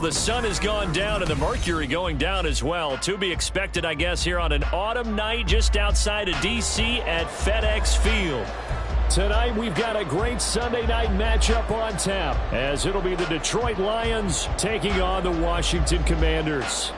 the sun has gone down and the mercury going down as well. To be expected, I guess, here on an autumn night just outside of D.C. at FedEx Field. Tonight, we've got a great Sunday night matchup on tap, as it'll be the Detroit Lions taking on the Washington Commanders.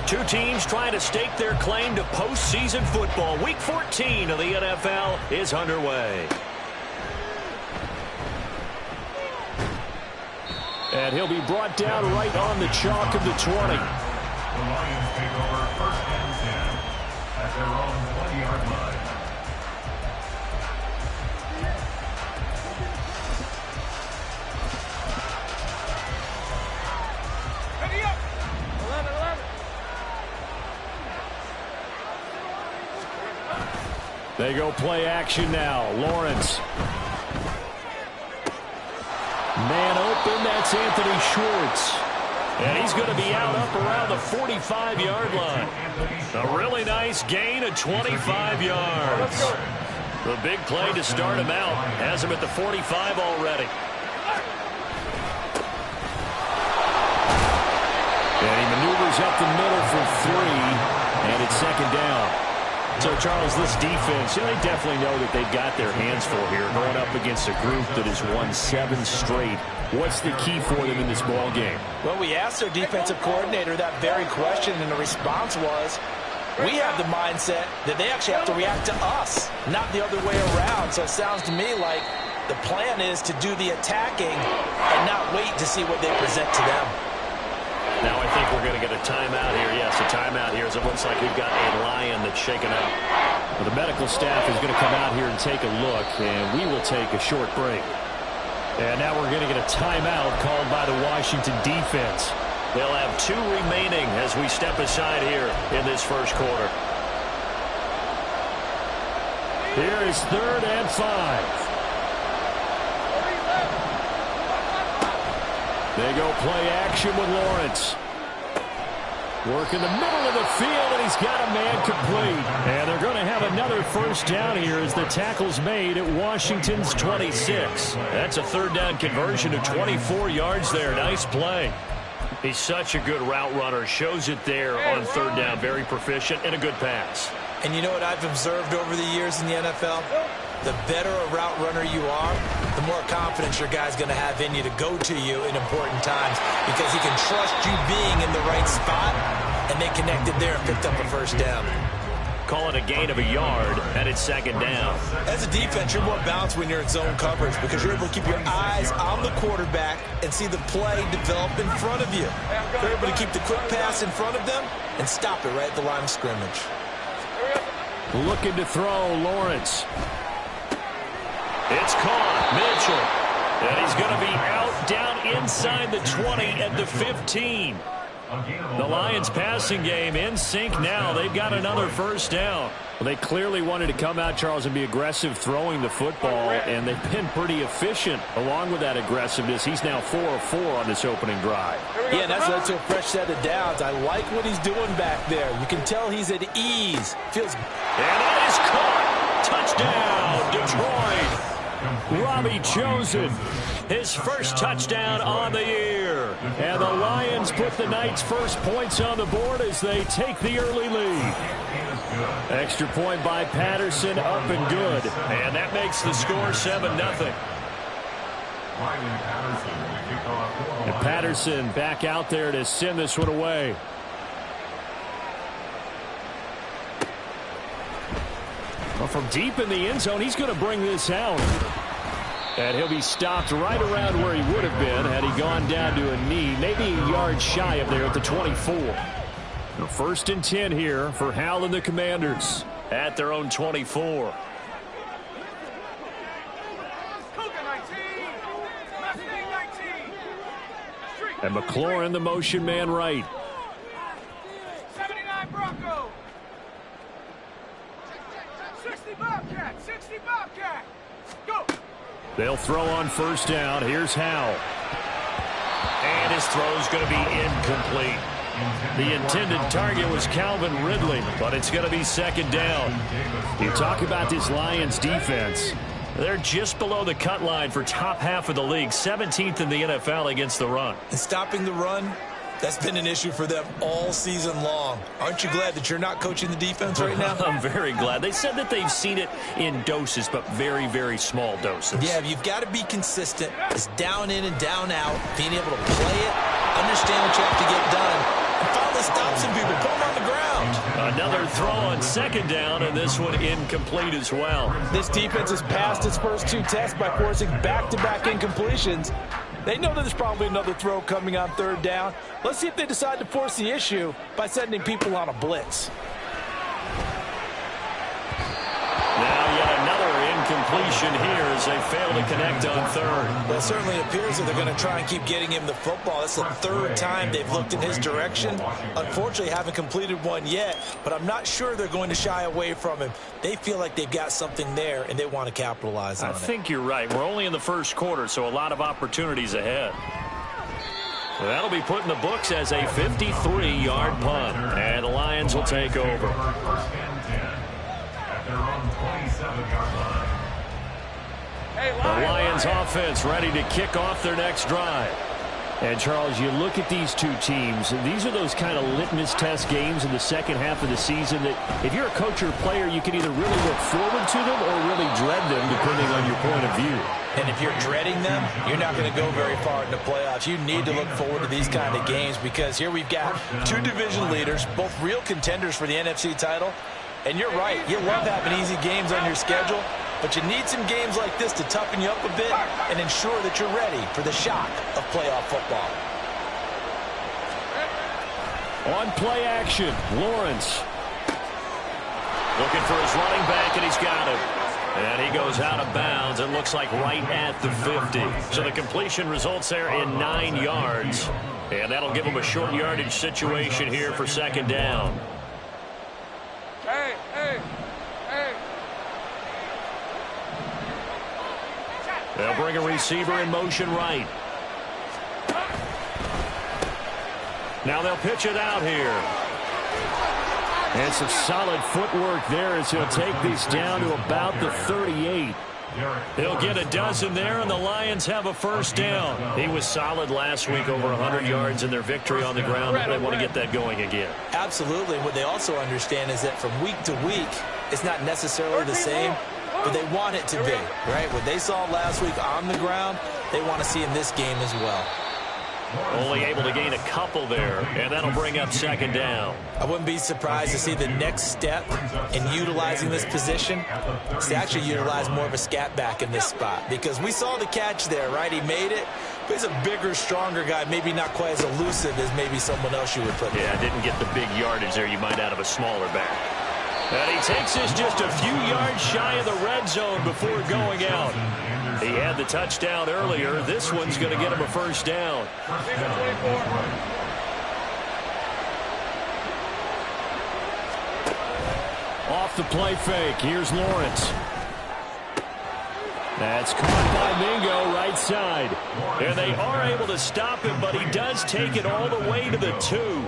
Two teams trying to stake their claim to postseason football. Week 14 of the NFL is underway. And he'll be brought down right on the chalk of the 20. The Lions take over first and 10 at their own 20-yard line. They go play action now. Lawrence. Man open, that's Anthony Schwartz. And he's going to be out up around the 45-yard line. A really nice gain of 25 yards. The big play to start him out. Has him at the 45 already. And he maneuvers up the middle for 3. And it's second down. So, Charles, this defense, they definitely know that they've got their hands full here, going up against a group that has won 7 straight. What's the key for them in this ball game? Well, we asked their defensive coordinator that very question, and the response was, we have the mindset that they actually have to react to us, not the other way around. So it sounds to me like the plan is to do the attacking and not wait to see what they present to them. Now I think we're going to get a timeout here. Yes, a timeout here as it looks like we've got a Lion that's shaken up. Well, the medical staff is going to come out here and take a look, and we will take a short break. And now we're going to get a timeout called by the Washington defense. They'll have 2 remaining as we step aside here in this first quarter. Here is 3rd and 5. They go play action with Lawrence. Work in the middle of the field, and he's got a man complete. And they're going to have another first down here as the tackle's made at Washington's 26. That's a 3rd down conversion of 24 yards there. Nice play. He's such a good route runner. Shows it there on 3rd down. Very proficient and a good pass. And you know what I've observed over the years in the NFL? The better a route runner you are, the more confidence your guy's going to have in you to go to you in important times because he can trust you being in the right spot, and they connected there and picked up a first down. Call it a gain of a yard, and it's 2nd down. As a defense, you're more balanced when you're in zone coverage because you're able to keep your eyes on the quarterback and see the play develop in front of you. You're able to keep the quick pass in front of them and stop it right at the line of scrimmage. Looking to throw, Lawrence. It's caught. Mitchell. And he's going to be out down inside the 20 at the 15. The Lions passing game in sync now. They've got another first down. Well, they clearly wanted to come out, Charles, and be aggressive throwing the football, and they've been pretty efficient along with that aggressiveness. He's now 4 of 4 on this opening drive. Yeah, that's led to a fresh set of downs. I like what he's doing back there. You can tell he's at ease. Feels. And that is caught. Touchdown, Detroit. Robbie Chosen, his first touchdown on the year. And the Lions put the night's first points on the board as they take the early lead. Extra point by Patterson, up and good. And that makes the score 7-0. And Patterson back out there to send this one away. Well, from deep in the end zone, he's going to bring this out. And he'll be stopped right around where he would have been had he gone down to a knee, maybe a yard shy of there at the 24. The 1st and 10 here for Hal and the Commanders at their own 24. And McLaurin, the motion man right. 79 Bronco. 60 Bobcat! 60 Bobcat! Go! They'll throw on first down. Here's Howell. And his throw's going to be incomplete. The intended target was Calvin Ridley, but it's going to be second down. You talk about this Lions defense. They're just below the cut line for top half of the league, 17th in the NFL against the run. And stopping the run, that's been an issue for them all season long. Aren't you glad that you're not coaching the defense right now? I'm very glad. They said that they've seen it in doses, but very, very small doses. Yeah, you've got to be consistent. It's down in and down out, being able to play it, understand what you have to get done, and finally stop some people, put them on the ground. Another throw on second down, and this one incomplete as well. This defense has passed its first two tests by forcing back-to-back incompletions. They know that there's probably another throw coming on third down. Let's see if they decide to force the issue by sending people on a blitz. Now yet another incompletion here as they fail to connect on third. Well, it certainly appears that they're going to try and keep getting him the football. That's the third time they've looked in his direction. Unfortunately, haven't completed one yet, but I'm not sure they're going to shy away from him. They feel like they've got something there, and they want to capitalize on it. I think you're right. We're only in the first quarter, so a lot of opportunities ahead. Well, that'll be put in the books as a 53-yard punt, and the Lions will take over. First and 10 at their own 27-yard line. The Lions offense ready to kick off their next drive. And, Charles, you look at these two teams, these are those kind of litmus test games in the second half of the season that if you're a coach or a player, you can either really look forward to them or really dread them, depending on your point of view. And if you're dreading them, you're not going to go very far in the playoffs. You need to look forward to these kind of games because here we've got two division leaders, both real contenders for the NFC title. And you're right, you love having easy games on your schedule, but you need some games like this to toughen you up a bit and ensure that you're ready for the shock of playoff football. On play action, Lawrence. Looking for his running back, and he's got him. And he goes out of bounds. It looks like right at the 50. So the completion results there in 9 yards. And that'll give him a short yardage situation here for second down. Hey, hey, hey. They'll bring a receiver in motion right. Now they'll pitch it out here. And some solid footwork there as he'll take this down to about the 38. He'll get a dozen there, and the Lions have a first down. He was solid last week, over 100 yards in their victory on the ground. They want to get that going again. Absolutely. What they also understand is that from week to week, it's not necessarily the same, but they want it to be, right? What they saw last week on the ground, they want to see in this game as well. Only able to gain a couple there, and that'll bring up second down. I wouldn't be surprised to see the next step in utilizing this position is to actually utilize more of a scat back in this spot, because we saw the catch there, right? He made it, but he's a bigger, stronger guy, maybe not quite as elusive as maybe someone else you would put there. Yeah, didn't get the big yardage there you might out of a smaller back. And he takes this just a few yards shy of the red zone before going out. He had the touchdown earlier. This one's going to get him a first down. Off the play fake. Here's Lawrence. That's caught by Mingo right side. And they are able to stop him, but he does take it all the way to the 2.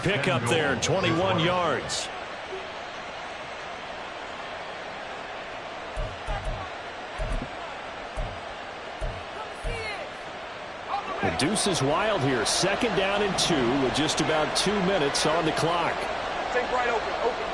Pick up there, 21 yards. The deuce is wild here. Second down and 2 with just about 2 minutes on the clock. Take right open, open.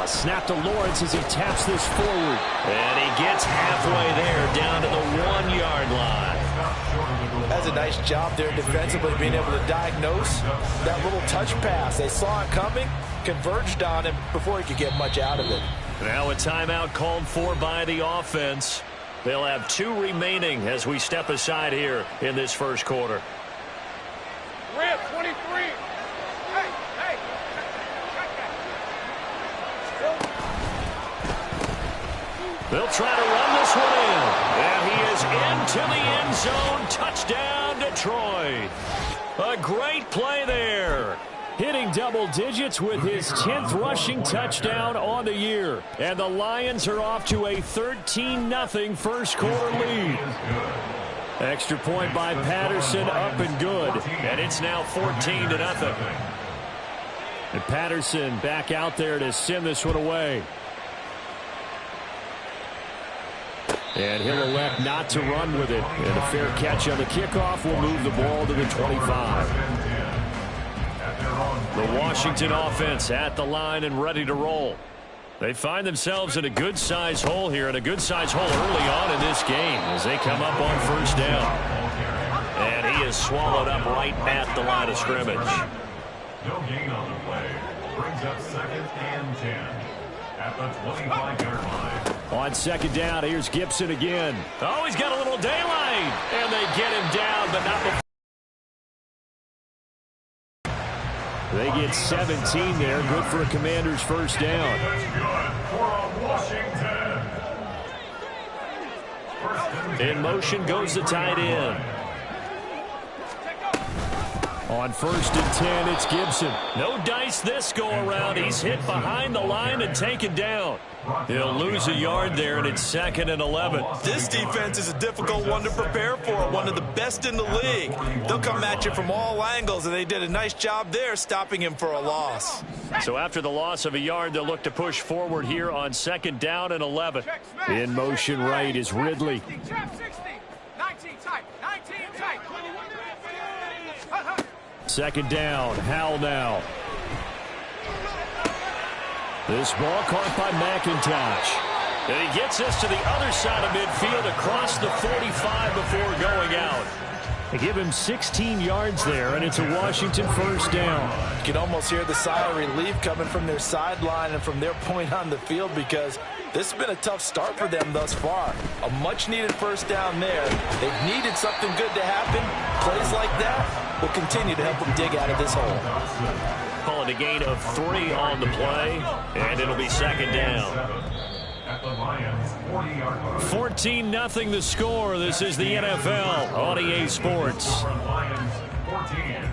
Snap to Lawrence as he taps this forward. And he gets halfway there, down to the 1-yard line. That's a nice job there defensively, being able to diagnose that little touch pass. They saw it coming, converged on him before he could get much out of it. Now a timeout called for by the offense. They'll have 2 remaining as we step aside here in this first quarter. Rip, 23. Hey, hey. Check that. They'll try to run this one in. And he is into the end zone. Touchdown, Detroit. A great play there. Hitting double digits with his 10th rushing touchdown on the year. And the Lions are off to a 13-0 first quarter lead. Extra point by Patterson, up and good. And it's now 14-0. And Patterson back out there to send this one away. And he'll elect not to run with it. And a fair catch on the kickoff will move the ball to the 25. The Washington offense at the line and ready to roll. They find themselves in a good-sized hole here, and a good-sized hole early on in this game as they come up on first down. And he is swallowed up right at the line of scrimmage. No gain on the play. Brings up 2nd and 10 at the 25-yard line. On second down, here's Gibson again. Oh, he's got a little daylight. And they get him down, but not before. They get 17 there. Good for a Commander's first down. That's good for Washington. In motion goes the tight end. On 1st and 10, it's Gibson. No dice this go around. He's hit behind the line and taken down. He'll lose a yard there, and it's 2nd and 11. This defense is a difficult one to prepare for, one of the best in the league. They'll come at you from all angles, and they did a nice job there stopping him for a loss. So after the loss of a yard, they'll look to push forward here on 2nd down and 11. In motion right is Ridley. 60, 19 tight, 19 tight. 2nd down, Howell now. This ball caught by McIntosh. And he gets us to the other side of midfield across the 45 before going out. They give him 16 yards there, and it's a Washington first down. You can almost hear the sigh of relief coming from their sideline and from their point on the field, because this has been a tough start for them thus far. A much-needed first down there. They've needed something good to happen. Plays like that will continue to help them dig out of this hole. Calling a gain of 3 on the play, and it'll be 2nd down. At the Lions 40-yard line. 14-0 the score. This is the NFL on EA Sports. Lions 14,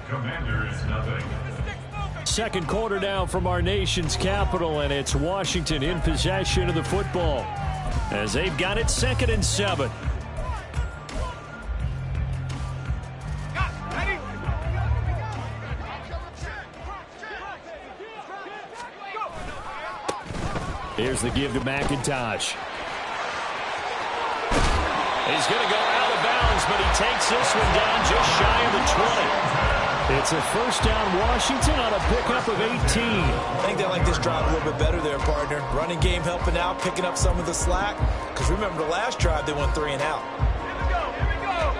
Commanders nothing. Second quarter now from our nation's capital, and it's Washington in possession of the football as they've got it 2nd and 7. Here's the give to McIntosh. He's going to go out of bounds, but he takes this one down just shy of the 20. It's a first down Washington on a pickup of 18. I think they like this drive a little bit better there, partner. Running game helping out, picking up some of the slack. Because remember the last drive, they went 3 and out. Here we go.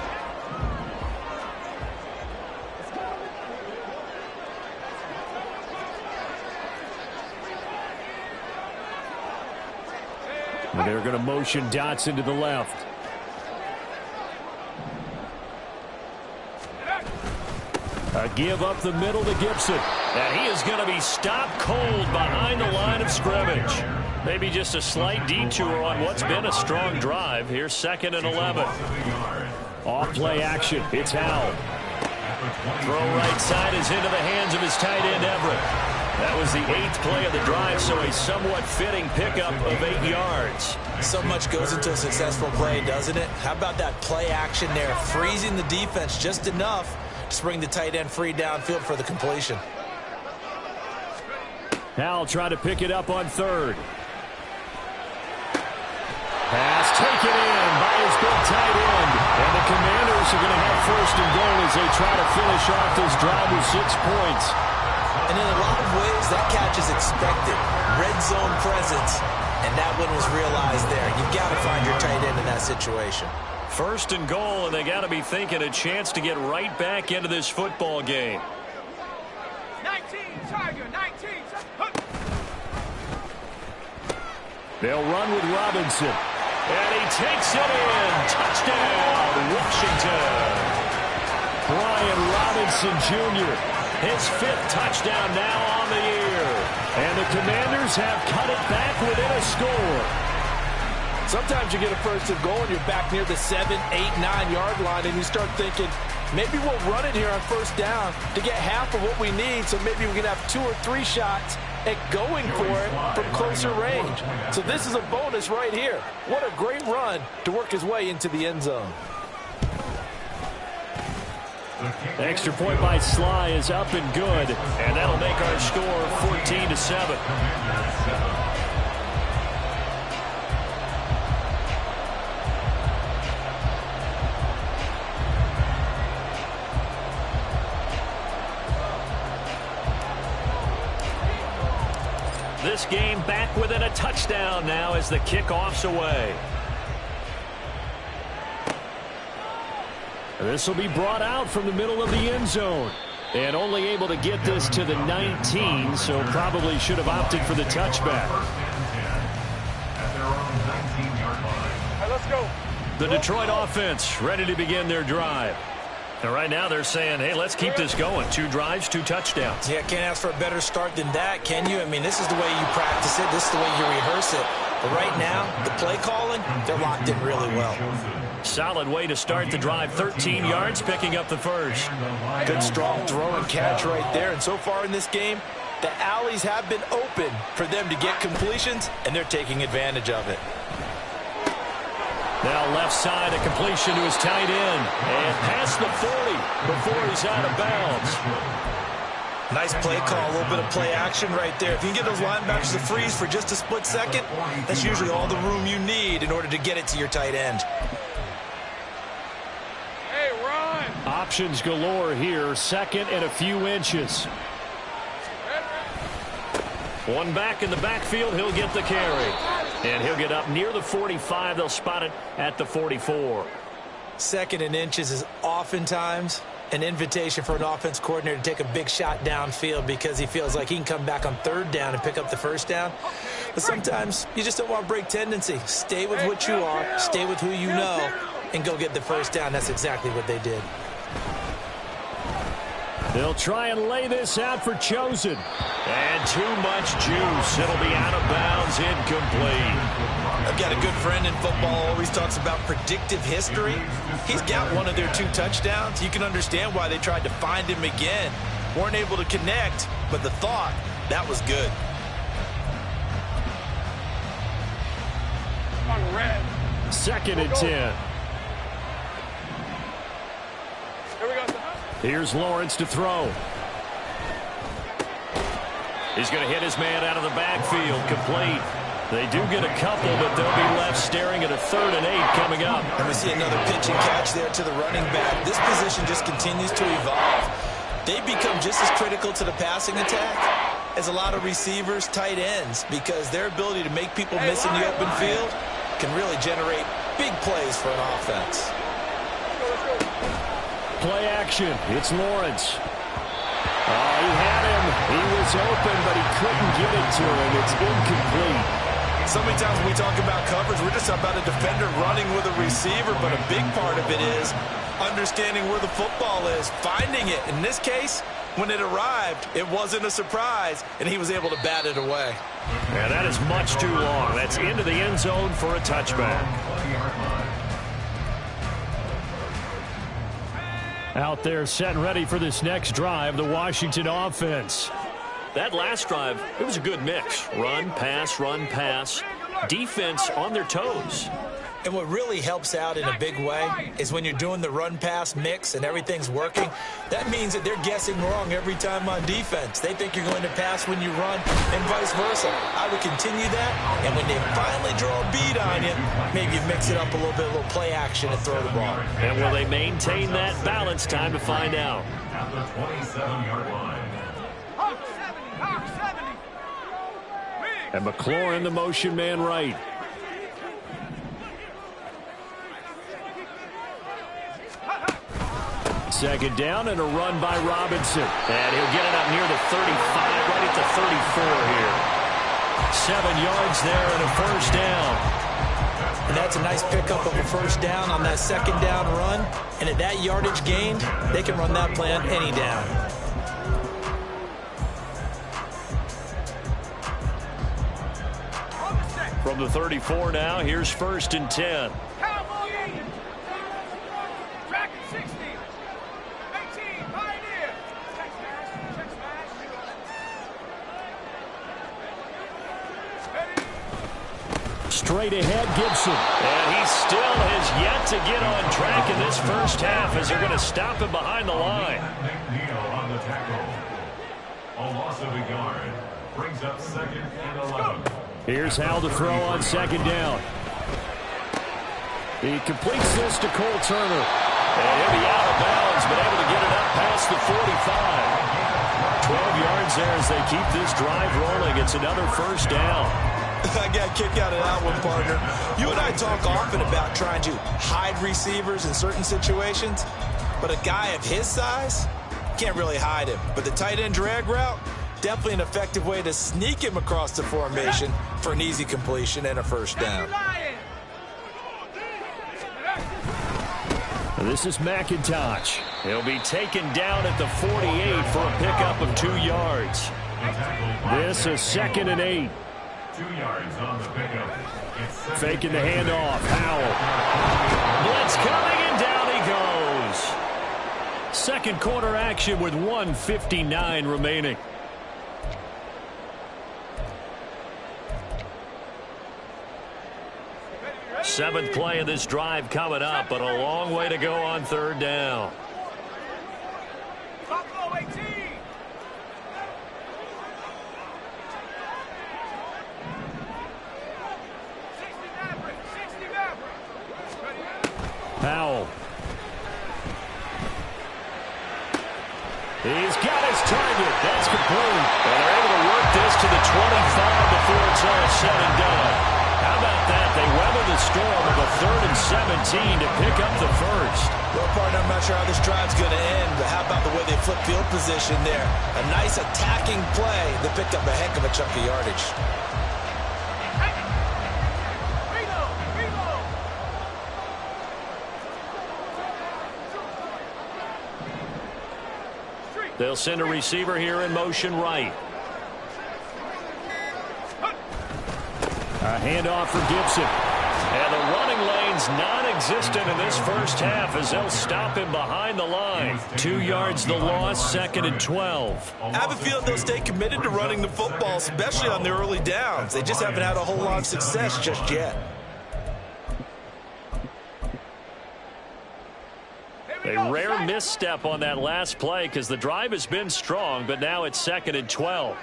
And they're going to motion Dotson to the left. A give up the middle to Gibson. And he is going to be stopped cold behind the line of scrimmage. Maybe just a slight detour on what's been a strong drive. Here's 2nd and 11. Off play action. It's Howell. Throw right side is into the hands of his tight end Everett. That was the 8th play of the drive, so a somewhat fitting pickup of 8 yards. So much goes into a successful play, doesn't it? How about that play action there, freezing the defense just enough to bring the tight end free downfield for the completion. Howell trying to pick it up on 3rd. Pass taken in by his big tight end. And the Commanders are going to have 1st and goal as they try to finish off this drive with 6 points. And in a lot of ways, that catch is expected. Red zone presence, and that one was realized there. You've got to find your tight end in that situation. First and goal, and they got to be thinking a chance to get right back into this football game. 19, Tiger, 19. They'll run with Robinson. And he takes it in. Touchdown, Washington. Brian Robinson Jr., his 5th touchdown now on the year. And the Commanders have cut it back within a score. Sometimes you get a first and goal and you're back near the 7, 8, 9-yard line, and you start thinking, maybe we'll run it here on first down to get half of what we need, so maybe we can have 2 or 3 shots at going for it from closer range. So this is a bonus right here. What a great run to work his way into the end zone. Extra point by Sly is up and good, and that'll make our score 14-7. This game back within a touchdown now as the kickoff's away. This will be brought out from the middle of the end zone. And only able to get this to the 19, so probably should have opted for the touchback. At their own 19-yard line. All right, let's go. The Detroit offense ready to begin their drive. And right now they're saying, hey, let's keep this going. 2 drives, 2 touchdowns. Yeah, can't ask for a better start than that, can you? I mean, this is the way you practice it. This is the way you rehearse it. But right now, the play calling, they're locked in really well. Solid way to start the drive. 13 yards, picking up the first. Good, strong throw and catch right there. And so far in this game, the alleys have been open for them to get completions, and they're taking advantage of it. Now left side, a completion to his tight end. And past the 40 before he's out of bounds. Nice play call, a little bit of play action right there. If you can get those linebackers to freeze for just a split second, that's usually all the room you need in order to get it to your tight end. Hey, run. Options galore here. Second and a few inches. One back in the backfield. He'll get the carry. And he'll get up near the 45. They'll spot it at the 44. Second and inches is oftentimes an invitation for an offense coordinator to take a big shot downfield because he feels like he can come back on third down and pick up the first down. But sometimes you just don't want to break tendency. Stay with what you are, stay with who you know, and go get the first down. That's exactly what they did. They'll try and lay this out for Chosen. And too much juice. It'll be out of bounds, incomplete. I've got a good friend in football, always talks about predictive history. He's got one of their 2 touchdowns. You can understand why they tried to find him again. Weren't able to connect, but the thought, that was good. On red. Second and 10. Here we go. Here's Lawrence to throw. He's going to hit his man out of the backfield. Complete. They do get a couple, but they'll be left staring at a 3rd and 8 coming up. And we see another pitch and catch there to the running back. This position just continues to evolve. They become just as critical to the passing attack as a lot of receivers, tight ends, because their ability to make people miss in the open field can really generate big plays for an offense. Play action. It's Lawrence. Oh, he had him. He was open, but he couldn't get it to him. It's incomplete. So many times when we talk about coverage, we're just about a defender running with a receiver, but a big part of it is understanding where the football is, finding it. In this case, when it arrived, it wasn't a surprise, and he was able to bat it away. And that is much too long. That's into the end zone for a touchback. Out there set and ready for this next drive, the Washington offense. That last drive, it was a good mix. Run, pass, defense on their toes. And what really helps out in a big way is when you're doing the run-pass mix and everything's working, that means that they're guessing wrong every time on defense. They think you're going to pass when you run and vice versa. I would continue that, and when they finally draw a bead on you, maybe you mix it up a little play action and throw the ball. And will they maintain that balance? Time to find out. At the 27-yard line. Knock 70. And McLaurin, the motion man right. Second down and a run by Robinson. And he'll get it up near the 35, right at the 34 here. 7 yards there and a first down. And that's a nice pickup of a first down on that second down run. And at that yardage gained, they can run that play on any down. From the 34 now, here's 1st and 10. Cowboy. Track at 60. 18. Pioneer. Check smash. Check smash. Ready. Straight ahead, Gibson. And he still has yet to get on track in this first half as they're going to stop him behind the line. McNeil on the tackle. A loss of a yard. Brings up 2nd and 11. Here's Hal to throw on 2nd down. He completes this to Cole Turner. And he'll be out of bounds, but able to get it up past the 45. 12 yards there as they keep this drive rolling. It's another first down. I got a kick out of that one, partner. You and I talk often about trying to hide receivers in certain situations, but a guy of his size can't really hide him. But the tight end drag route, definitely an effective way to sneak him across the formation for an easy completion and a first down. This is McIntosh. He'll be taken down at the 48 for a pickup of 2 yards. This is 2nd and 8. 2 yards on the pickup. It's Faking the handoff. Howell. Blitz coming, and down he goes. Second quarter action with 1:59 remaining. Seventh play of this drive coming up, but a long way to go on 3rd down. Buffalo 18. 60 Maverick. 60 Maverick. Howell. He's got his target. That's complete. And they're able to work this to the 25 before it's all said and done. How about that? They weather the storm of a 3rd and 17 to pick up the first. Well, partner, I'm not sure how this drive's going to end, but how about the way they flip field position there? A nice attacking play that picked up a heck of a chunk of yardage. Reload. Reload. They'll send a receiver here in motion right. A handoff for Gibson. And the running lane's non-existent in this first half as they'll stop him behind the line. 2 yards the loss, 2nd and 12. I have a feeling they'll stay committed to running the football, especially on the early downs. They just haven't had a whole lot of success just yet. A rare misstep on that last play because the drive has been strong, but now it's 2nd and 12.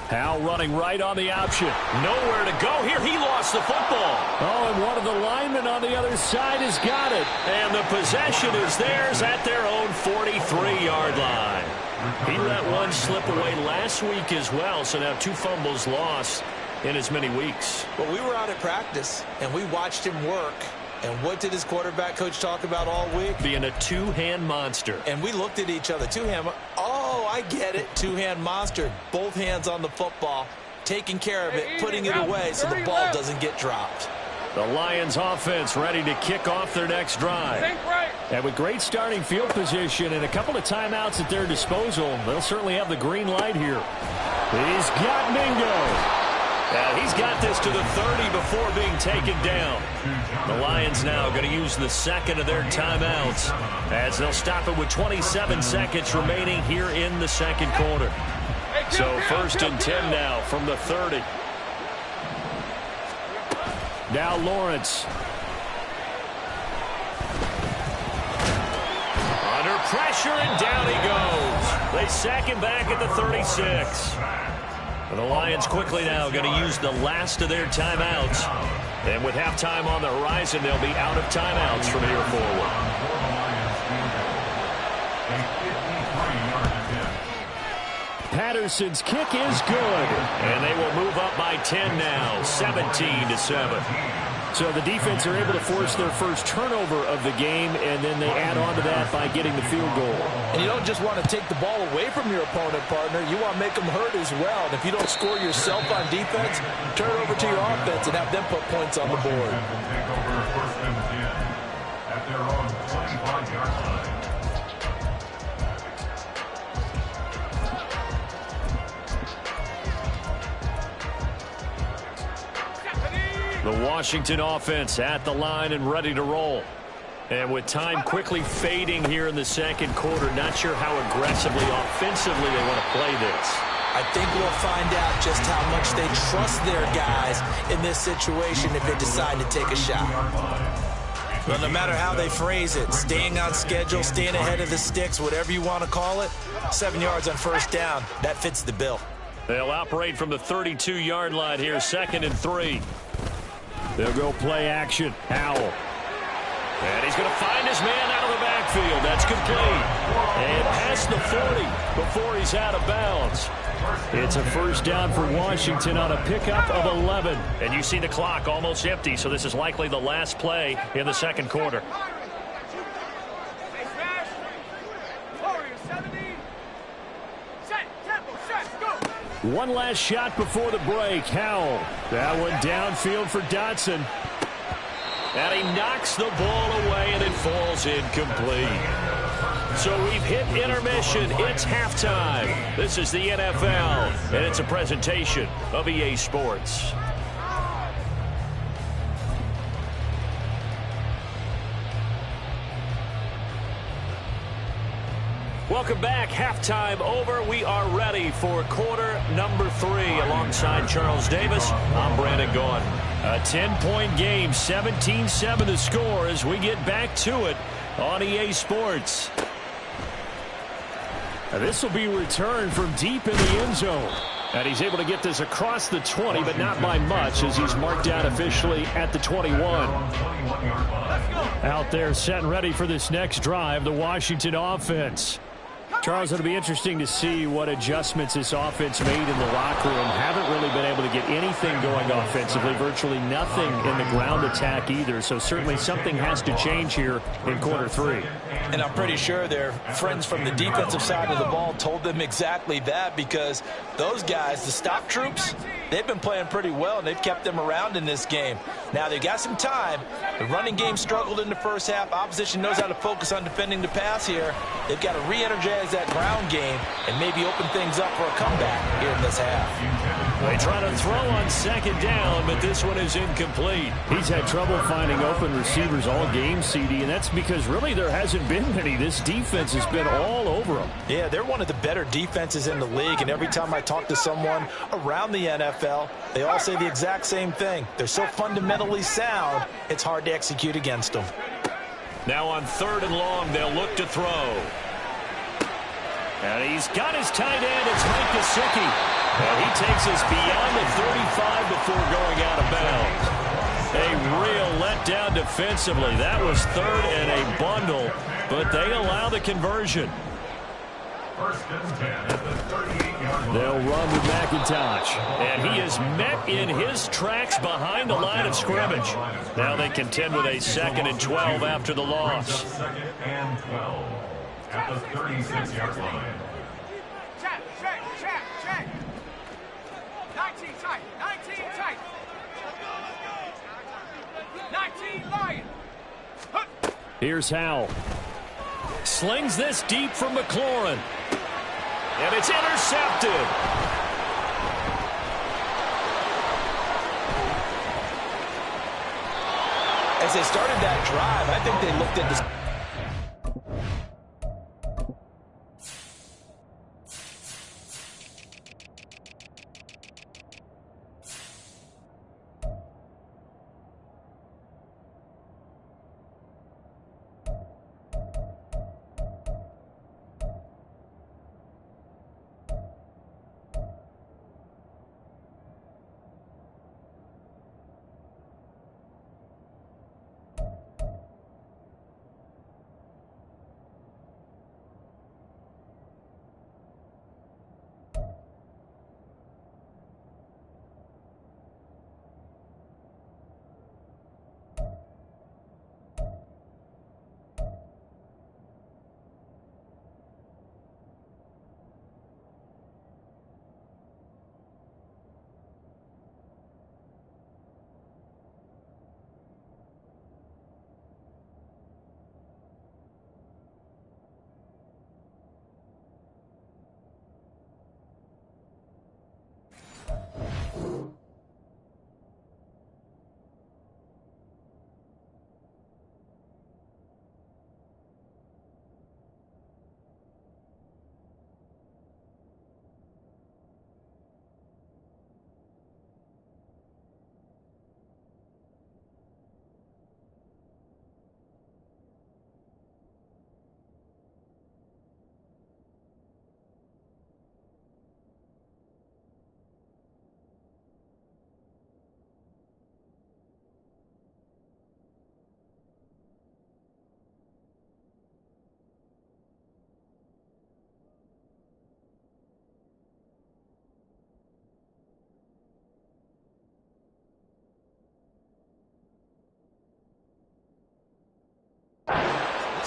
Howell running right on the option. Nowhere to go here. He lost the football. Oh, and one of the linemen on the other side has got it. And the possession is theirs at their own 43-yard line. He let one slip away last week as well, so now 2 fumbles lost in as many weeks. Well, we were out at practice, and we watched him work. And what did his quarterback coach talk about all week? Being a two-hand monster. And we looked at each other. Two-hand. Oh, I get it. Two-hand monster. Both hands on the football, taking care of it, putting it away so the ball doesn't get dropped. The Lions offense ready to kick off their next drive. And with great starting field position and a couple of timeouts at their disposal, they'll certainly have the green light here. He's got Mingo. And he's got this to the 30 before being taken down. The Lions now going to use the second of their timeouts as they'll stop it with 27 seconds remaining here in the second quarter. So 1st and 10 now from the 30. Now Lawrence. Under pressure, and down he goes. They sack him back at the 36. The Lions quickly now going to use the last of their timeouts And with halftime on the horizon, they'll be out of timeouts from here forward. Patterson's kick is good. And they will move up by 10 now, 17-7. So the defense are able to force their first turnover of the game, and then they add on to that by getting the field goal. And you don't just want to take the ball away from your opponent, partner. You want to make them hurt as well. And if you don't score yourself on defense, turn it over to your offense and have them put points on the board. Take over first and 10 at their own 25-yard line. The Washington offense at the line and ready to roll. And with time quickly fading here in the second quarter, not sure how aggressively, offensively they want to play this. I think we'll find out just how much they trust their guys in this situation if they decide to take a shot. Well, no matter how they phrase it, staying on schedule, staying ahead of the sticks, whatever you want to call it, 7 yards on first down, that fits the bill. They'll operate from the 32-yard line here, 2nd and 3. They'll go play action. Howell. And he's going to find his man out of the backfield. That's complete. And past the 40 before he's out of bounds. It's a first down for Washington on a pickup of 11. And you see the clock almost empty, so this is likely the last play in the second quarter. One last shot before the break. Howell. That one downfield for Dotson. And he knocks the ball away, and it falls incomplete. So we've hit intermission. It's halftime. This is the NFL, and it's a presentation of EA Sports. Welcome back. Halftime over. We are ready for quarter number 3. Alongside Charles Davis, I'm Brandon Gaudin. A 10-point game, 17-7 the score as we get back to it on EA Sports. Now this will be returned from deep in the end zone. And he's able to get this across the 20, but not by much as he's marked down officially at the 21. Out there set and ready for this next drive, the Washington offense. Charles, it'll be interesting to see what adjustments this offense made in the locker room. Haven't really been able to get anything going offensively, virtually nothing in the ground attack either. So certainly something has to change here in quarter 3. And I'm pretty sure their friends from the defensive side of the ball told them exactly that, because those guys, the stop troops, they've been playing pretty well, and they've kept them around in this game. Now, they've got some time. The running game struggled in the first half. Opposition knows how to focus on defending the pass here. They've got to re-energize that ground game and maybe open things up for a comeback here in this half. They try to throw on second down, but this one is incomplete. He's had trouble finding open receivers all game, CD, and that's because really there hasn't been many. This defense has been all over them. Yeah, they're one of the better defenses in the league, and every time I talk to someone around the NFL, they all say the exact same thing. They're so fundamentally sound, it's hard to execute against them. Now on 3rd and long, they'll look to throw. And he's got his tight end. It's Mike Gesicki. And he takes us beyond the 35 before going out of bounds. A real letdown defensively. That was 3rd and a bundle, but they allow the conversion. First and 10 at the 38-yard line. They'll run with McIntosh. And he is met in his tracks behind the line of scrimmage. Now they contend with a 2nd and 12 after the loss. 2nd and 12 at the 36-yard line. Check. 19 tight. 19 tight. 19 Lion. Here's Howell. Slings this deep from McLaurin. And it's intercepted. As they started that drive, I think they looked at this.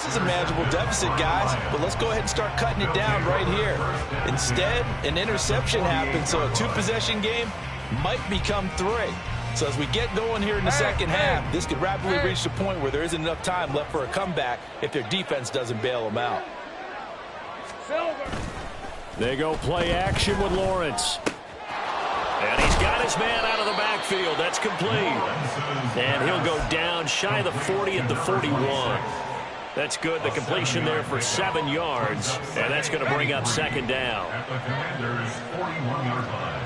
This is a manageable deficit, guys, but let's go ahead and start cutting it down right here. Instead, an interception happens, so a two-possession game might become 3. So as we get going here in the second half, this could rapidly reach the point where there isn't enough time left for a comeback if their defense doesn't bail them out. They go play action with Lawrence. And he's got his man out of the backfield. That's complete. And he'll go down shy of the 40 at the 41. That's good. The completion there for 7 yards. And that's going to bring up second down. At the Commander's 41-yard line.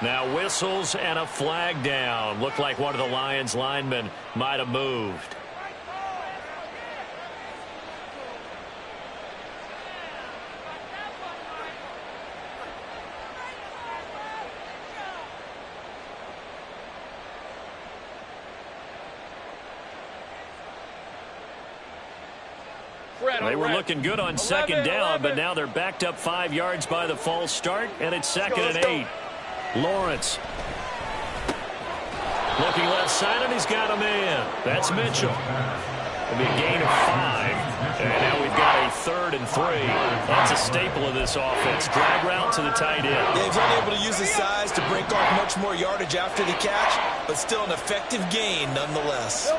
Now whistles and a flag down. Looked like one of the Lions linemen might have moved. They were looking good on second down, but now they're backed up 5 yards by the false start, and it's second and 8. Lawrence. Looking left side, and he's got a man. That's Mitchell. It'll be a gain of 5. And now we've got a 3rd and 3. That's a staple of this offense. Drag route to the tight end. Yeah, he's unable to use his size to break off much more yardage after the catch, but still an effective gain nonetheless.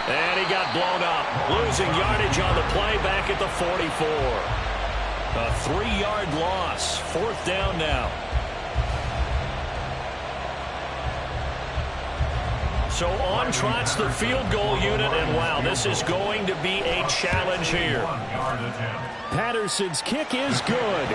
And he got blown up. Losing yardage on the play back at the 44. A 3-yard loss. 4th down now. So on trots the field goal unit, and wow, this is going to be a challenge here. Patterson's kick is good.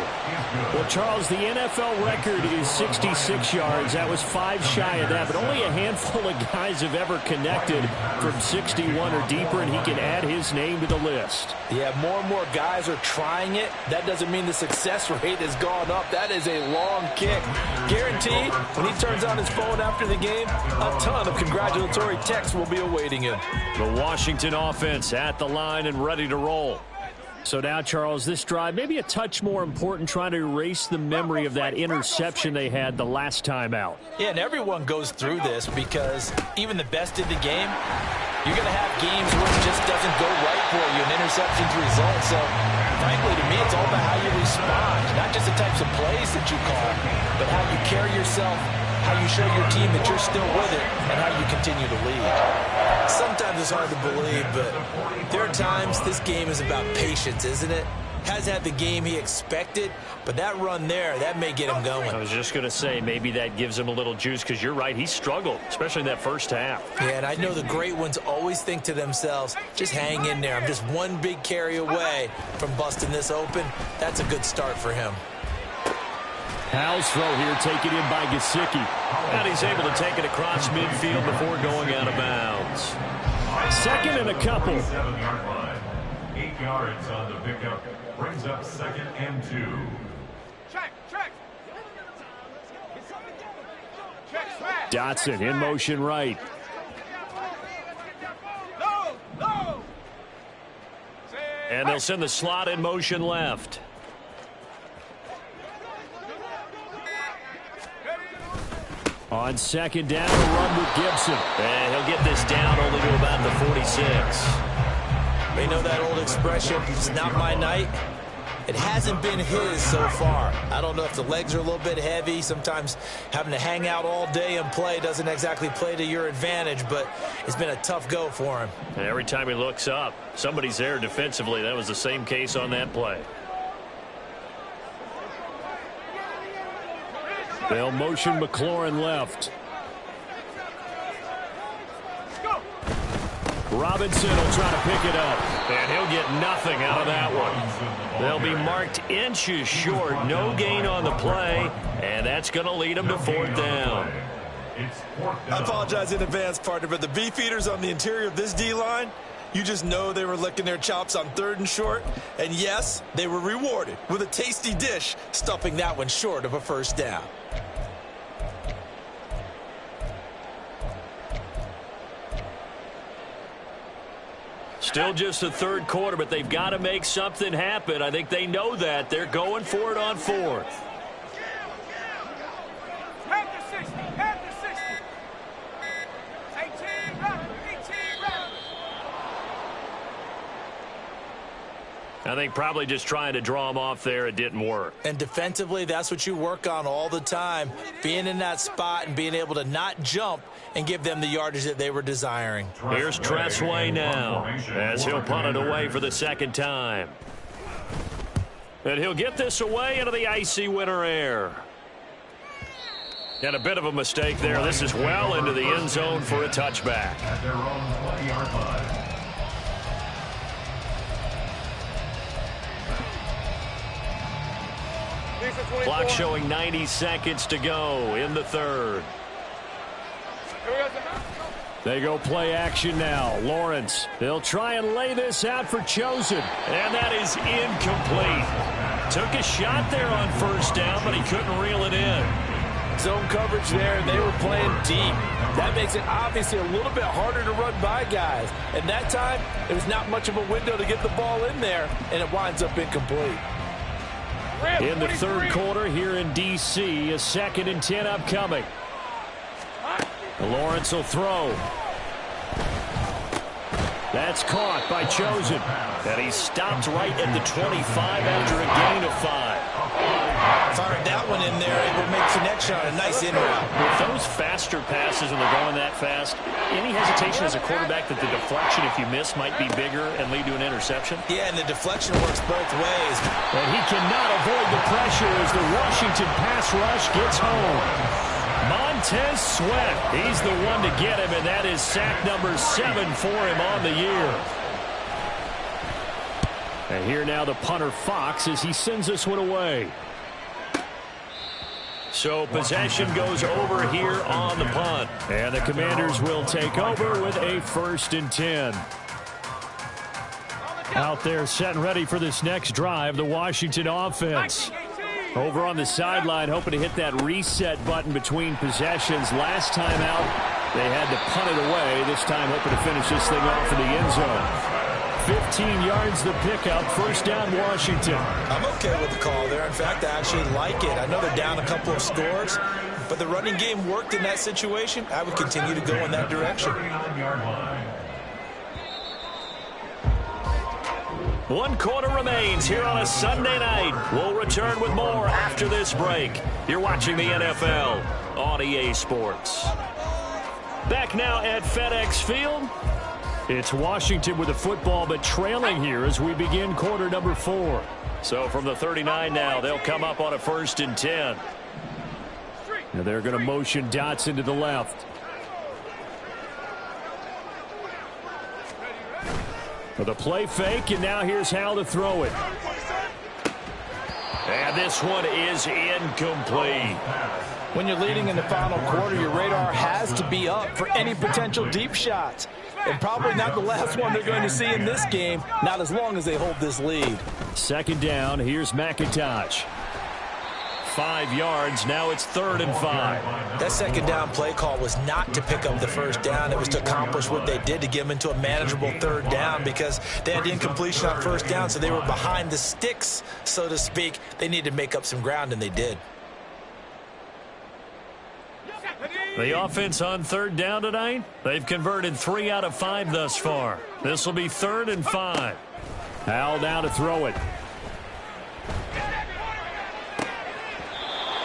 Well, Charles, the NFL record is 66 yards. That was 5 shy of that, but only a handful of guys have ever connected from 61 or deeper, and he can add his name to the list. Yeah, more and more guys are trying it. That doesn't mean the success rate has gone up. That is a long kick. Guaranteed, when he turns on his phone after the game, a ton of congratulatory texts will be awaiting him. The Washington offense at the line and ready to roll. So now, Charles, this drive maybe a touch more important, trying to erase the memory of that interception they had the last time out. Yeah, and everyone goes through this because even the best in the game, you're going to have games where it just doesn't go right for you, an interception's result. So, frankly, to me, it's all about how you respond, not just the types of plays that you call, but how you carry yourself, how you show your team that you're still with it, and how you continue to lead. Sometimes it's hard to believe, but there are times this game is about patience, isn't it? Hasn't had the game he expected, but that run there, that may get him going. I was just going to say, maybe that gives him a little juice, because you're right, he struggled, especially in that first half. Yeah, and I know the great ones always think to themselves, just hang in there. I'm just one big carry away from busting this open. That's a good start for him. Howell's throw here taken in by Gesicki. And he's able to take it across midfield before going out of bounds. Second and a couple. 7-yard line. 8 yards on the pickup. Brings up second and 2. Check. Check, Dotson in motion right. No. And they'll send the slot in motion left. On second down, a run with Gibson. And he'll get this down only to about the 46. They know that old expression, it's not my night. It hasn't been his so far. I don't know if the legs are a little bit heavy. Sometimes having to hang out all day and play doesn't exactly play to your advantage, but it's been a tough go for him. And every time he looks up, somebody's there defensively. That was the same case on that play. They'll motion McLaurin left. Robinson will try to pick it up. And he'll get nothing out of that one. They'll be marked inches short. No gain on the play. And that's going to lead them to 4th down. I apologize in advance, partner, but the beefeaters on the interior of this D-line, you just know they were licking their chops on 3rd and short. And yes, they were rewarded with a tasty dish, stuffing that one short of a first down. Still just the 3rd quarter, but they've got to make something happen. I think they know that. They're going for it on 4th. Head to 60. I think probably just trying to draw him off there, it didn't work. And defensively, that's what you work on all the time, being in that spot and being able to not jump and give them the yardage that they were desiring. Here's Tressway now as he'll punt it away for the second time. And he'll get this away into the icy winter air. And a bit of a mistake there. This is well into the end zone for a touchback. At their own 20-yard line. Clock showing 90 seconds to go in the third. They go play action now. Lawrence, they'll try and lay this out for Chosen. And that is incomplete. Took a shot there on first down, but he couldn't reel it in. Zone coverage there, and they were playing deep. That makes it obviously a little bit harder to run by guys. And that time, it was not much of a window to get the ball in there, and it winds up incomplete. In the third quarter here in D.C., a 2nd and 10 upcoming. Lawrence will throw. That's caught by Chosen. And he stopped right at the 25 after a gain of 5. Fired that one in there, able to make connection on a nice in route. With those faster passes and they're going that fast, any hesitation as a quarterback that the deflection, if you miss, might be bigger and lead to an interception? Yeah, and the deflection works both ways. And he cannot avoid the pressure as the Washington pass rush gets home. Montez Sweat, he's the one to get him, and that is sack number 7 for him on the year. And here now the punter Fox as he sends this one away. So possession goes over here on the punt. And the Commanders will take over with a 1st and 10. Out there set and ready for this next drive, the Washington offense. Over on the sideline, hoping to hit that reset button between possessions. Last time out, they had to punt it away. This time, hoping to finish this thing off in the end zone. 15 yards the pickup. 1st down, Washington. I'm okay with the call there. In fact, I actually like it. I know they're down a couple of scores, but the running game worked in that situation. I would continue to go in that direction. 39-yard line. 1 quarter remains here on a Sunday night. We'll return with more after this break. You're watching the NFL on EA Sports. Back now at FedEx Field. It's Washington with the football, but trailing here as we begin quarter number 4. So from the 39 now, they'll come up on a 1st and 10. Now they're going to motion Dotson to the left. The play fake, and now here's Hal to throw it. And this one is incomplete. When you're leading in the final quarter, your radar has to be up for any potential deep shots. And probably not the last one they're going to see in this game, not as long as they hold this lead. 2nd down, here's McIntosh. 5 yards, now it's 3rd and 5. That 2nd down play call was not to pick up the 1st down. It was to accomplish what they did to get them into a manageable 3rd down because they had incompletion on 1st down, so they were behind the sticks, so to speak. They needed to make up some ground, and they did. The offense on 3rd down tonight, they've converted 3 out of 5 thus far. This will be 3rd and 5. Hal down to throw it.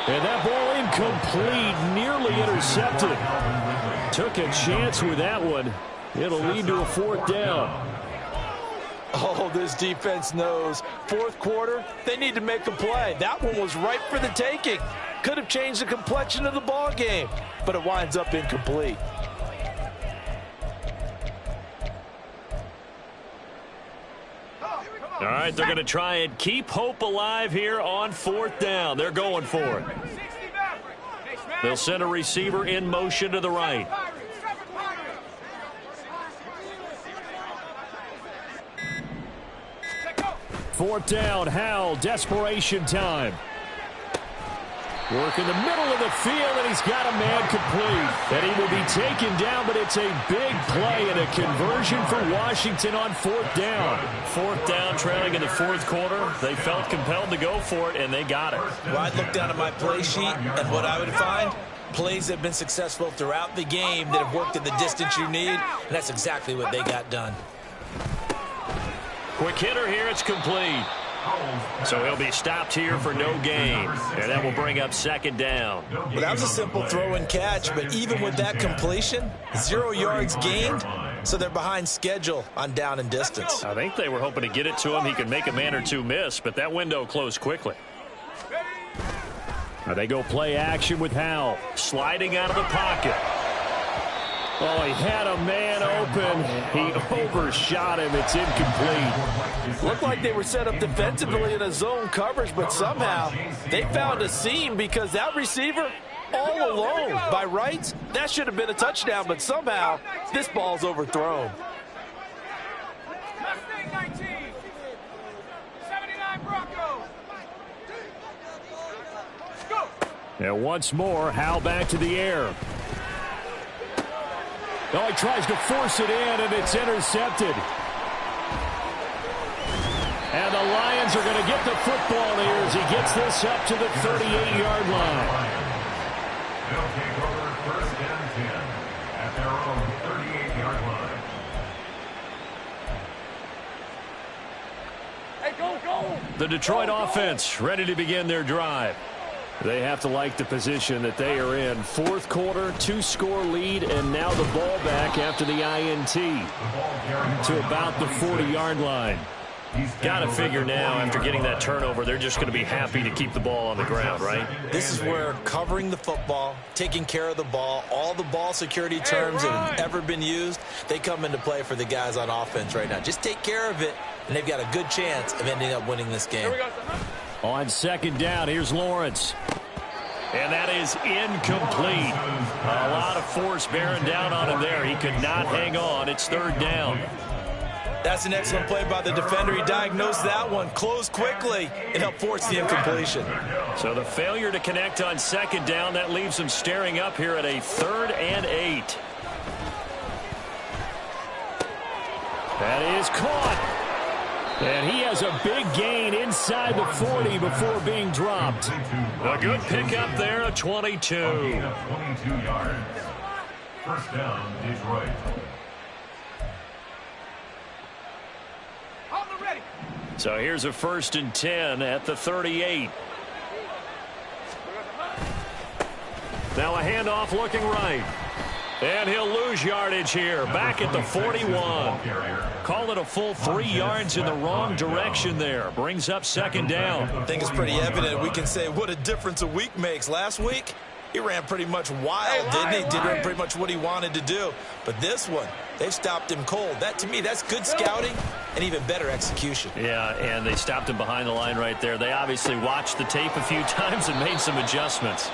And that ball incomplete, nearly intercepted. Took a chance with that one. It'll lead to a 4th down. Oh, this defense knows. 4th quarter, they need to make a play. That one was ripe for the taking. Could have changed the complexion of the ball game, but it winds up incomplete. All right, they're going to try and keep hope alive here on 4th down. They're going for it. They'll send a receiver in motion to the right. Fourth down, Hal, desperation time. Work in the middle of the field, and he's got a man complete. And he will be taken down, but it's a big play and a conversion for Washington on 4th down. 4th down, trailing in the 4th quarter. They felt compelled to go for it, and they got it. Well, I'd look down at my play sheet, and what I would find, plays that have been successful throughout the game that have worked at the distance you need, and that's exactly what they got done. Quick hitter here. It's complete. So he'll be stopped here for no gain. And that will bring up second down. Well, that was a simple throw and catch, but even with that completion, 0 yards gained, so they're behind schedule on down and distance. I think they were hoping to get it to him. He could make a man or two miss, but that window closed quickly. Now they go play action with Howell. Sliding out of the pocket. Oh, he had a man open. He overshot him. It's incomplete. Looked like they were set up defensively in a zone coverage, but somehow they found a seam because that receiver all alone. By rights, that should have been a touchdown, but somehow this ball's overthrown. Mustang 19. 79 Broncos. Go. And once more, Howell back to the air. Oh, he tries to force it in, and it's intercepted. And the Lions are going to get the football here as he gets this up to the 38-yard line. They'll take over first and 10 at their own 38-yard line. Hey, go, go. The Detroit offense ready to begin their drive. They have to like the position that they are in. Fourth quarter, 2-score lead, and now the ball back after the INT to about the 40-yard line. Got to figure now, after getting that turnover, they're just going to be happy to keep the ball on the ground, right? This is where covering the football, taking care of the ball, all the ball security terms that have ever been used, they come into play for the guys on offense right now. Just take care of it, and they've got a good chance of ending up winning this game. On second down, here's Lawrence. And that is incomplete. A lot of force bearing down on him there. He could not hang on. It's third down. That's an excellent play by the defender. He diagnosed that one, closed quickly, and helped force the incompletion. So the failure to connect on second down, that leaves him staring up here at a 3rd and 8. That is caught. And he has a big gain inside the 40 before being dropped. A good pickup there, a 22. 22 yards. First down, Detroit. On the ready. So here's a 1st and 10 at the 38. Now a handoff looking right. And he'll lose yardage here, back at the 41. Call it a full 3 yards in the wrong direction there. Brings up second down. I think it's pretty evident. We can say what a difference a week makes. Last week, he ran pretty much wild, didn't he? Did pretty much what he wanted to do. But this one, they've stopped him cold. That, to me, that's good scouting and even better execution. Yeah, and they stopped him behind the line right there. They obviously watched the tape a few times and made some adjustments.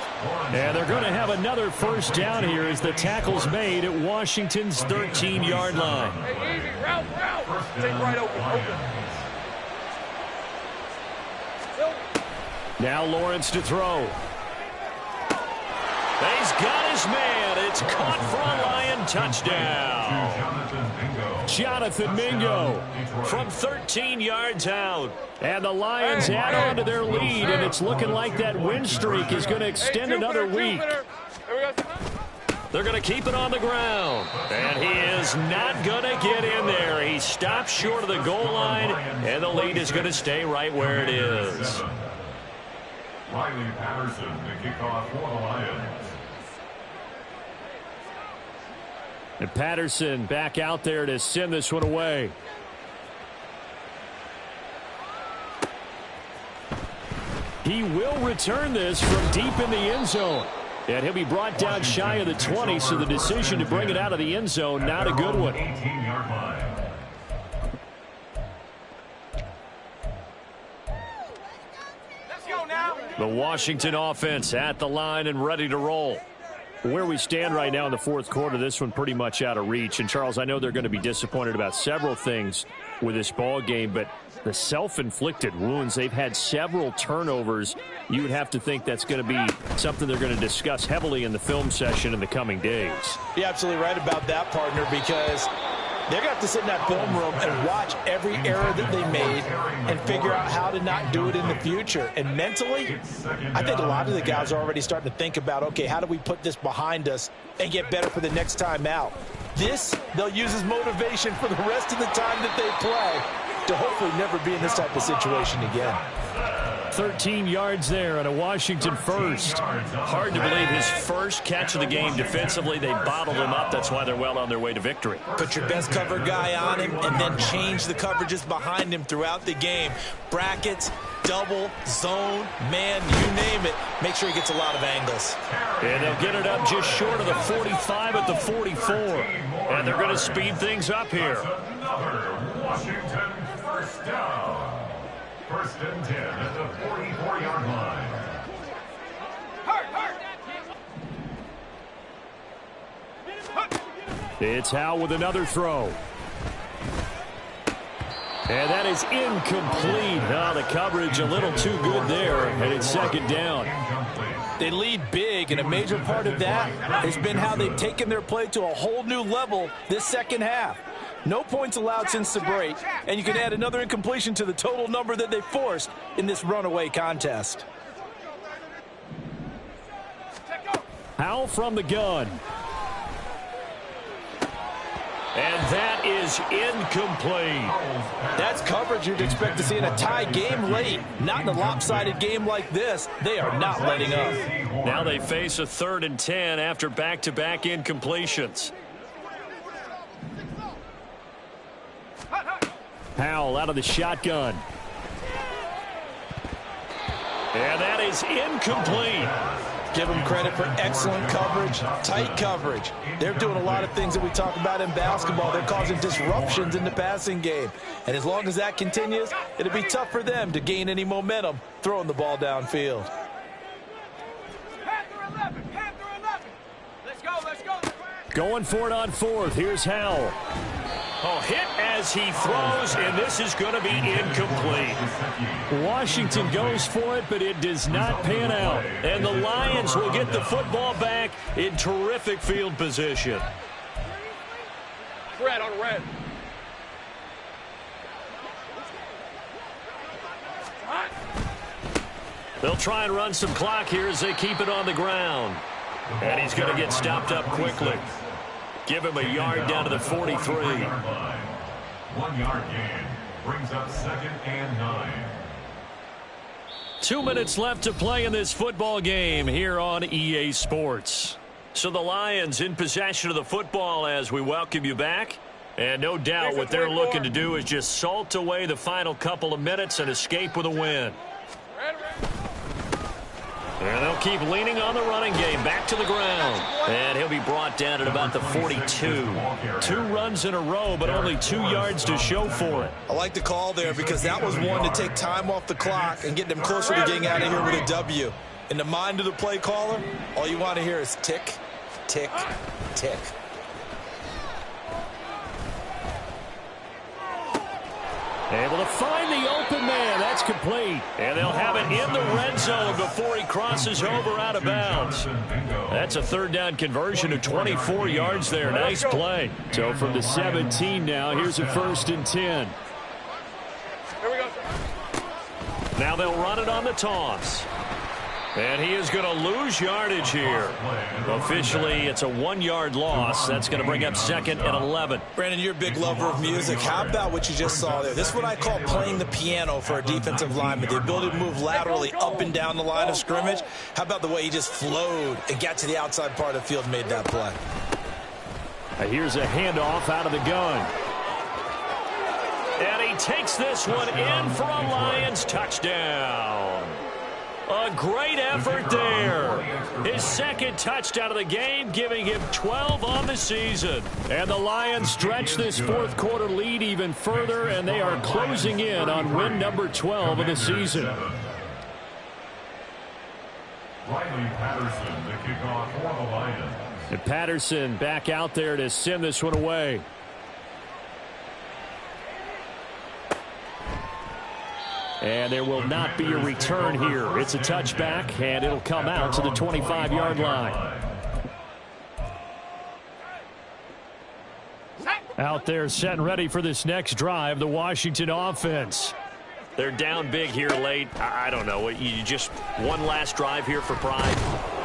And they're going to have another first down here as the tackle's made at Washington's 13-yard line. Hey, easy. Route. Take right open. Now Lawrence to throw. He's got his man. It's caught for a Lion touchdown. Jonathan Mingo From 13 yards out. And the Lions add on to their lead, and it's looking like that win streak is going to extend another week. They're going to keep it on the ground. And he is not going to get in there. He stops short of the goal line, and the lead is going to stay right where it is. Riley Patterson to kick off for the Lions. And Patterson back out there to send this one away. He will return this from deep in the end zone. And he'll be brought down shy of the 20, so the decision to bring it out of the end zone, not a good one. 18-yard line. Let's go now. The Washington offense at the line and ready to roll. Where we stand right now in the fourth quarter, this one pretty much out of reach. And, Charles, I know they're going to be disappointed about several things with this ball game, but the self-inflicted wounds, they've had several turnovers. You would have to think that's going to be something they're going to discuss heavily in the film session in the coming days. You're absolutely right about that, partner, because they're going to have to sit in that film room and watch every error that they made and figure out how to not do it in the future. And mentally, I think a lot of the guys are already starting to think about, okay, how do we put this behind us and get better for the next time out? This, they'll use as motivation for the rest of the time that they play to hopefully never be in this type of situation again. 13 yards there on a Washington first. Hard to believe his first catch of the game defensively. They bottled him up. That's why they're well on their way to victory. Put your best cover guy on him and then change the coverages behind him throughout the game. Brackets, double, zone, man, you name it. Make sure he gets a lot of angles. And they'll get it up just short of the 45 at the 44. And they're going to speed things up here. Another Washington first down. First and 10 at the 44-yard line. It's Howell with another throw. And that is incomplete. Oh, the coverage a little too good there, and it's second down. They lead big, and a major part of that has been how they've taken their play to a whole new level this second half. No points allowed since the break, and you can add another incompletion to the total number that they forced in this runaway contest. Howell from the gun. And that is incomplete. That's coverage you'd expect to see in a tie game late. Not in a lopsided game like this. They are not letting up. Now they face a 3rd and 10 after back-to-back incompletions. Howell out of the shotgun. And that is incomplete. Give them credit for excellent coverage, tight coverage. They're doing a lot of things that we talk about in basketball. They're causing disruptions in the passing game. And as long as that continues, it'll be tough for them to gain any momentum throwing the ball downfield. Panther 11, Panther 11. Let's go, let's go. Going for it on 4th. Here's Howell. Oh, hit as he throws, and this is going to be incomplete. Washington goes for it, but it does not pan out. And the Lions will get the football back in terrific field position. Red on red. They'll try and run some clock here as they keep it on the ground. And he's going to get stopped up quickly. Give him a yard down to the 43. 1 yard gain brings up 2nd and 9. 2 minutes left to play in this football game here on EA Sports. So the Lions in possession of the football as we welcome you back. And no doubt what they're looking to do is just salt away the final couple of minutes and escape with a win. And they'll keep leaning on the running game. Back to the ground. And he'll be brought down at about the 42. 2 runs in a row, but only 2 yards to show for it. I like the call there because that was one to take time off the clock and get them closer to getting out of here with a W. In the mind of the play caller, all you want to hear is tick, tick, tick. Able to find the open man. That's complete. And they'll have it in the red zone before he crosses over out of bounds. That's a 3rd down conversion of 24 yards there. Nice play. So from the 17 now, here's a 1st and 10. Here we go. Now they'll run it on the toss. And he is going to lose yardage here. Officially, it's a 1-yard loss. That's going to bring up 2nd and 11. Brandon, you're a big lover of music. How about what you just saw there? This is what I call playing the piano for a defensive lineman. The ability to move laterally up and down the line of scrimmage. How about the way he just flowed and got to the outside part of the field and made that play? Here's a handoff out of the gun. And he takes this one in for a Lions touchdown. A great effort there. His 2nd touchdown of the game, giving him 12 on the season. And the Lions stretch this 4th quarter lead even further, and they are closing in on win number 12 of the season. Riley Patterson, the kickoff for the Lions. And Patterson back out there to send this one away. And there will not be a return here. It's a touchback, and it'll come out to the 25-yard line. Out there set and ready for this next drive, the Washington offense. They're down big here late. I don't know. You just one last drive here for pride.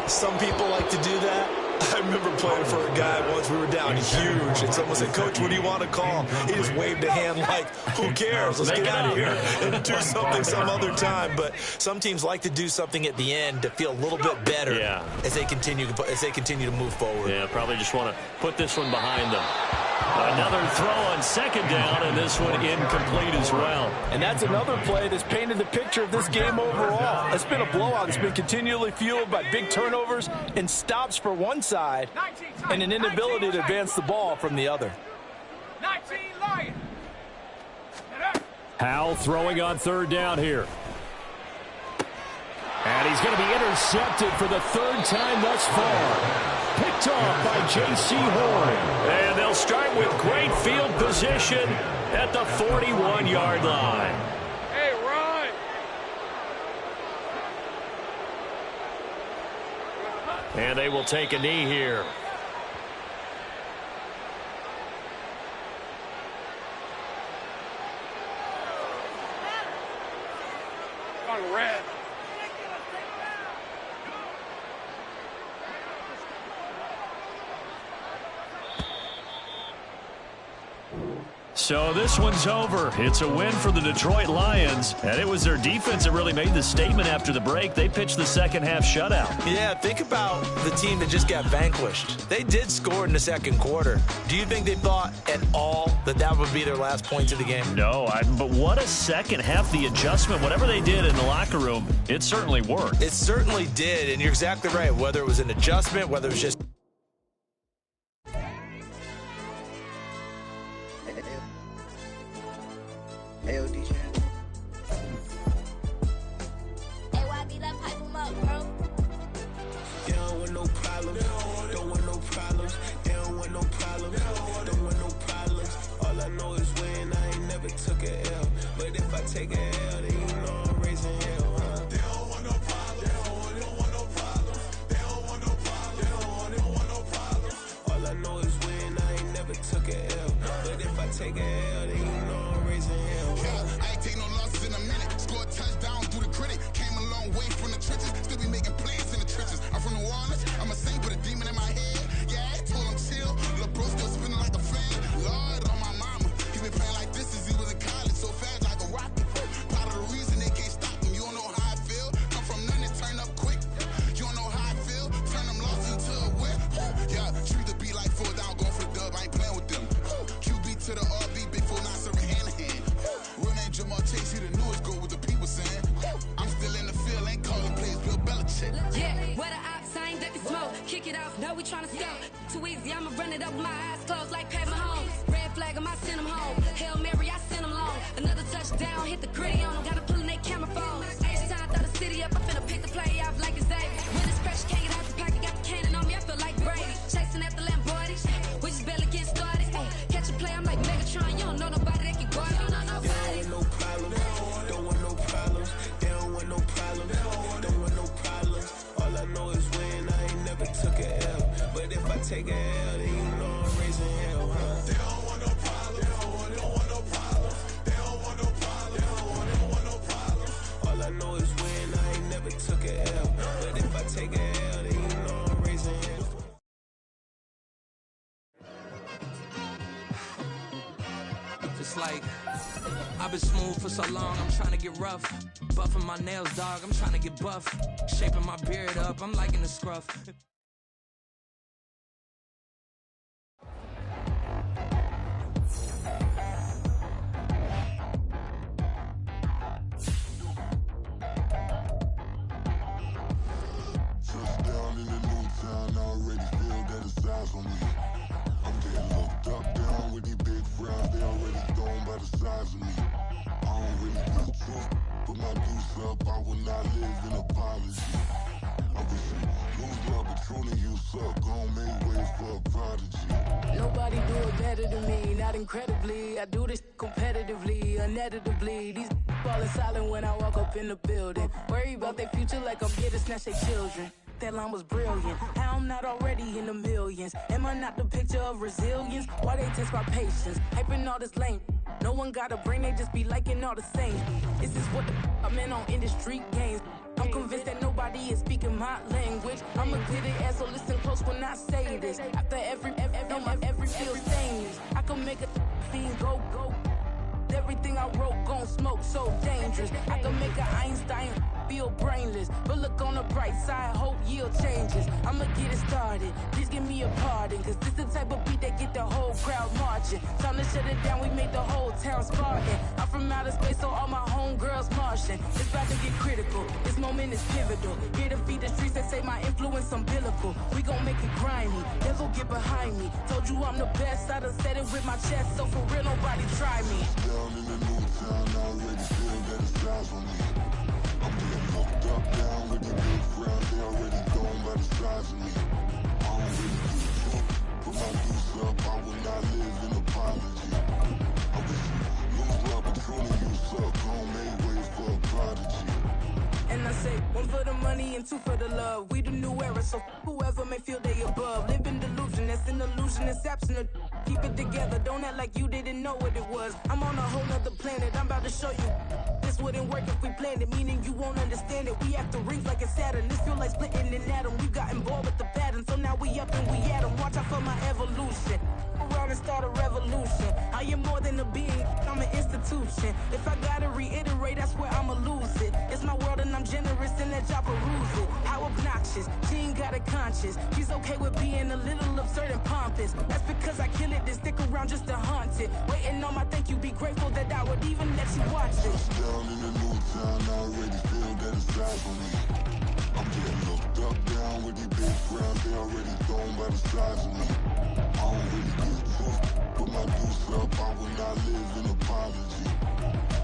Some people like to do that. I remember playing for a guy once. We were down huge, and someone said, "Coach, what do you want to call?" He just waved a hand like, "Who cares? Let's get out of here and do something some other time." But some teams like to do something at the end to feel a little bit better as they continue to move forward. Yeah, probably just want to put this one behind them. Another throw on second down, and this one incomplete as well. And that's another play that's painted the picture of this game overall. It's been a blowout that's been continually fueled by big turnovers and stops for one side and an inability to advance the ball from the other. 19 Lions. Howell throwing on third down here. And he's going to be intercepted for the third time thus far. Picked off by J.C. Horn. And they'll start with great field position at the 41-yard line. Hey, Ryan. And they will take a knee here. On red. So this one's over. It's a win for the Detroit Lions, and it was their defense that really made the statement after the break. They pitched the second half shutout. Yeah, think about the team that just got vanquished. They did score in the second quarter. Do you think they thought at all that that would be their last points of the game? No, but what a second half. The adjustment, whatever they did in the locker room, it certainly worked. It certainly did, and you're exactly right. Whether it was an adjustment, whether it was just... Hey, DJ. Hey, YB, let pipe him up, bro. They don't want no problems. Don't want no problems. They don't want no problems. Don't want no problems. All I know is when I ain't never took a L. But if I take a L, then you know I'm raising hell, huh? They don't want no problems. They don't want no problems. They don't want no problems. They don't want no problems. All I know is when I ain't never took a L. But if I take a L, then you know I'm raising hell. I ain't take no losses in a minute. Scored a touchdown through the critic. Came a long way from the trenches. Still be making plays in the trenches. I'm from New Orleans. I'm a saint with a demon in my head. Yeah, I told him chill. Lil' bro still spinning like a fan. Lord on my mama. He been playing like this since he was in college. So fast like a rocket. Part of the reason they can't stop him. You don't know how I feel. Come from nothing and turn up quick. You don't know how I feel. Turn them losses into a whip. Yeah, treat the beat like 4 down. Going for the dub. I ain't playing with them. QB to the RB. Big 4-9 serving hand to hand. Real name Jamal Chase, he the newest goal with the people saying. I'm still in the field, ain't calling plays, Bill Belichick. Yeah, where the ops, I ain't ducking smoke. Kick it off, no, we tryna score. Too easy, I'ma run it up with my eyes closed like Pat Mahomes. Red flag, I send him home. Hail Mary, I send him long. Another touchdown, hit the gritty on him. Gotta pull in they camera phone. H-time, throw the city up, I finna pick the play off like it's Xavier. When it's fresh, can't get out the pocket, got the cannon on me, I feel like Brady. Chasing at the Lamborghini, we just barely get started. Ay, catch a play, I'm like Megatron, you don't know nobody that can guard me. You don't know nobody. No problems. Don't want no problems. They don't want no problems. Don't want no problems. All I know is when I ain't never took a L. But if I take a L, then you know I'm raising hell, huh? They don't want no problems. They don't want no problems. They don't want no problems. They don't want no problems. All I know is when I ain't never took a L. But if I take a L, then you know I'm raising hell. Just like I've been smooth for so long, I'm trying to get rough. Buffing my nails, dog, I'm trying to get buff. Shaping my beard up, I'm liking the scruff. Touchdown in the new town, I already feel that it's eyes on me. I'm getting looked up, down with these big frowns, they already gone by the size of me. I don't really give a truth, put my deuce up, I will not live in apology. I wish you lose love, but truly you suck, gon' make way for a prodigy. Nobody do it better than me, not incredibly. I do this competitively, uneditably. These falling silent when I walk up in the building. Worry about their future like I'm here to snatch their children. That line was brilliant. How I'm not already in the millions? Am I not the picture of resilience? Why they test my patience? Hyping all this lame. No one got a brain, they just be liking all the same. This is what the I'm in on industry games. I'm convinced that nobody is speaking my language. I'm a good ass, so listen close when I say this. After every feel stainless, I can make a fiend go. Everything I wrote gon' smoke, so dangerous. I can make an Einstein feel brainless, but look on the bright side, hope yield changes. I'ma get it started, please give me a pardon, cause this the type of beat that get the whole crowd marching. Time to shut it down, we made the whole town Spartan. I'm from outer space, so all my homegirls Martian. It's about to get critical, this moment is pivotal. Here to feed the streets that say my influence umbilical. We gon' make it grimy, devil get behind me. Told you I'm the best, I done said it with my chest, so for real nobody try me. Down in the new town, I already feel that it's time for me. I'm getting hooked up down with the big crowd, they already gone by the size of me. I don't really give a fuck, put my deuce up, I will not live in apology. I wish you lose love, but truly you suck, homemade way for a prodigy. And I say, one for the money and two for the love. We the new era, so whoever may feel they above. Live in delusion, that's an illusion, it's absent. Keep it together, don't act like you didn't know what it was. I'm on a whole nother planet, I'm about to show you. This wouldn't work if we planned it, meaning you won't understand it. We have to rings like a Saturn, this feel like splitting an atom. We got involved with the pattern, so now we up and we at 'em. Watch out for my evolution. Around and start a revolution. I am more than a being, I'm an institution. If I gotta reiterate, that's where I'ma lose it. It's my world and I'm generous and let y'all peruse it. How obnoxious, she ain't got a conscience. She's okay with being a little absurd and pompous. That's because I kill it, then stick around just to haunt it. Waiting on my thank you, be grateful that I would even let you watch this. Down in the new town, I already feel that it's time for me. I'm getting hooked up down with the big crowd, they already gone by the size of me. I don't really give a fuck, put my deuce up, I will not live in apology.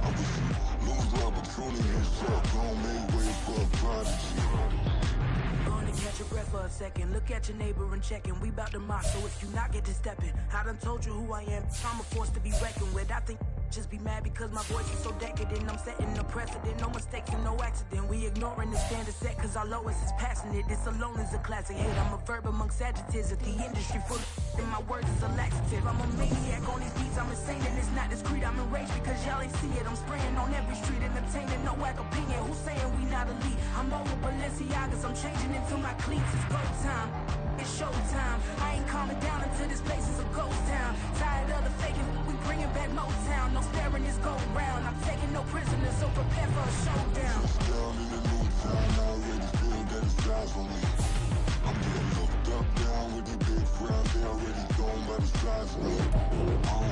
I wish you lose love, but truly you suck, homemade way for a prodigy. Gonna catch your breath for a second. Look at your neighbor and checking. We bout to mock, so if you not get to stepping, I done told you who I am. I'm a force to be reckoned with. I think just be mad because my voice is so decadent. I'm setting a precedent, no mistakes and no accident. We ignoring the standard set cause our lowest is passionate. This alone is a classic hit. I'm a verb amongst adjectives of the industry full of and my words is a laxative. I'm a maniac on these beats, I'm insane and it's not discreet. I'm enraged because y'all ain't see it. I'm spraying on every street, entertaining, no whack opinion. Who's saying we not elite? I'm over Balenciagas, I'm changing into my cleats. It's go time, it's show time. I ain't calming down until this place is a ghost town. Tired of the faking, we bringing back Motown. No staring this go round. I'm taking no prisoners, so prepare for a showdown. Down in the new town, I already feel that it's time for me. I'm getting hooked up down with the big crowd, they already gone by the size of me. I don't